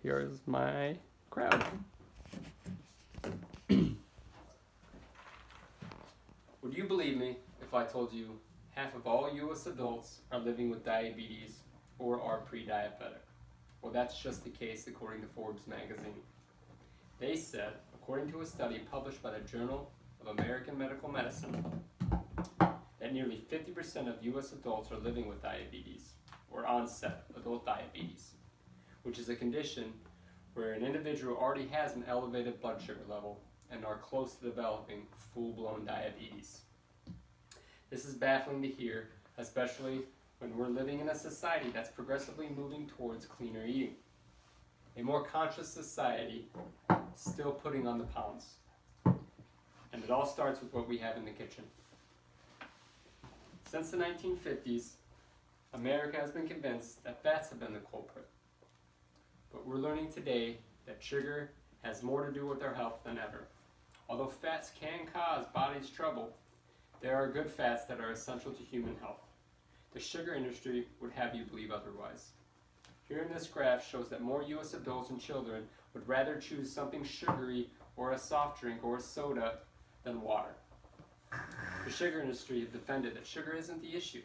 Here's my crowd. Would you believe me if I told you half of all U.S. adults are living with diabetes or are pre-diabetic? Well, that's just the case according to Forbes magazine. They said, according to a study published by the Journal of American Medical Medicine, that nearly 50% of U.S. adults are living with diabetes, or onset adult diabetes, which is a condition where an individual already has an elevated blood sugar level and are close to developing full-blown diabetes. This is baffling to hear, especially when we're living in a society that's progressively moving towards cleaner eating. A more conscious society still putting on the pounds. And it all starts with what we have in the kitchen. Since the 1950s, America has been convinced that fats have been the culprit. But we're learning today that sugar has more to do with our health than ever. Although fats can cause body's trouble, there are good fats that are essential to human health. The sugar industry would have you believe otherwise. Here in this graph shows that more U.S. adults and children would rather choose something sugary or a soft drink or a soda than water. The sugar industry have defended that sugar isn't the issue,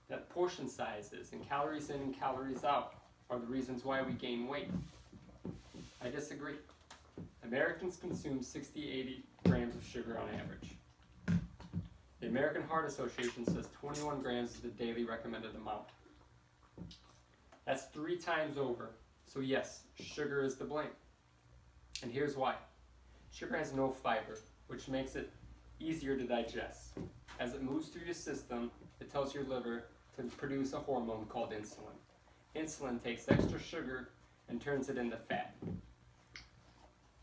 that portion sizes and calories in and calories out are the reasons why we gain weight. I disagree. Americans consume 60-80 grams of sugar on average. The American Heart Association says 21 grams is the daily recommended amount. That's 3 times over. So yes, sugar is to blame. And here's why. Sugar has no fiber, which makes it easier to digest. As it moves through your system, it tells your liver to produce a hormone called insulin. Insulin takes extra sugar and turns it into fat.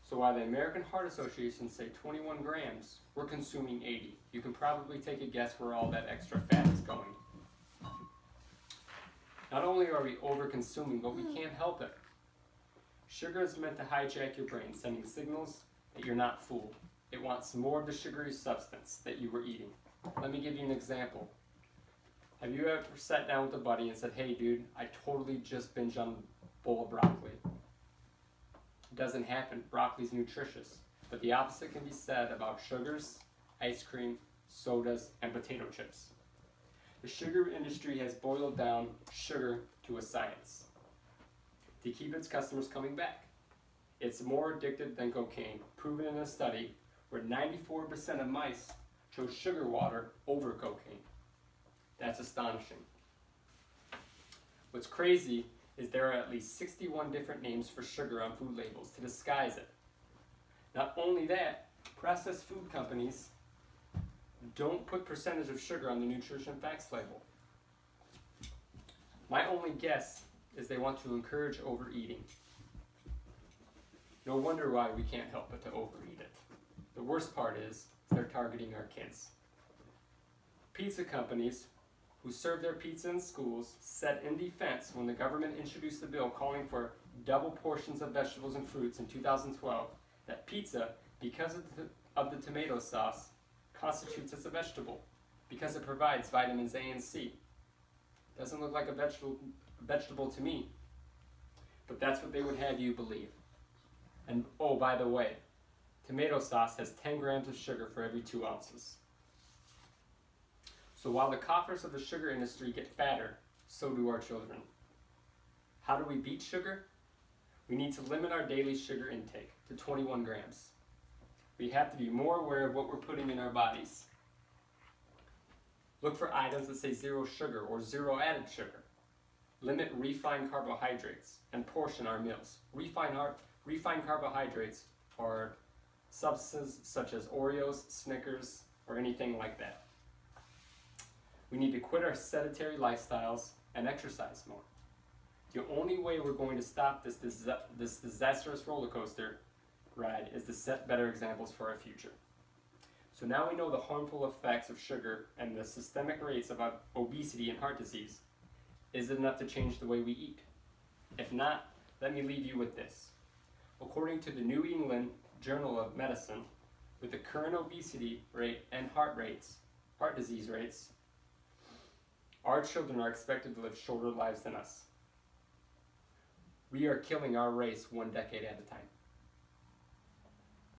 So while the American Heart Association say 21 grams, we're consuming 80. You can probably take a guess where all that extra fat is going. Not only are we over-consuming, but we can't help it. Sugar is meant to hijack your brain, sending signals that you're not full. It wants more of the sugary substance that you were eating. Let me give you an example. Have you ever sat down with a buddy and said, hey dude, I totally just binged on a bowl of broccoli? It doesn't happen. Broccoli's nutritious. But the opposite can be said about sugars, ice cream, sodas, and potato chips. The sugar industry has boiled down sugar to a science to keep its customers coming back. It's more addictive than cocaine, proven in a study where 94% of mice chose sugar water over cocaine. That's astonishing. What's crazy is there are at least 61 different names for sugar on food labels to disguise it. Not only that, processed food companies don't put percentage of sugar on the nutrition facts label. My only guess is they want to encourage overeating. No wonder why we can't help but to overeat it. The worst part is they're targeting our kids. Pizza companies who serve their pizza in schools said in defense when the government introduced the bill calling for double portions of vegetables and fruits in 2012 that pizza, because of the tomato sauce, constitutes as a vegetable because it provides vitamins A and C. Doesn't look like a vegetable to me, but that's what they would have you believe. And oh, by the way, tomato sauce has 10 grams of sugar for every 2 ounces. So while the coffers of the sugar industry get fatter, so do our children. How do we beat sugar? We need to limit our daily sugar intake to 21 grams. We have to be more aware of what we're putting in our bodies. Look for items that say 0 sugar or 0 added sugar. Limit refined carbohydrates and portion our meals. Refined carbohydrates are substances such as Oreos, Snickers, or anything like that. We need to quit our sedentary lifestyles and exercise more. The only way we're going to stop this disastrous roller coaster ride is to set better examples for our future. So now we know the harmful effects of sugar and the systemic rates of obesity and heart disease. Is it enough to change the way we eat? If not, let me leave you with this. According to the New England Journal of Medicine, with the current obesity rate and heart disease rates, our children are expected to live shorter lives than us. We are killing our race one decade at a time.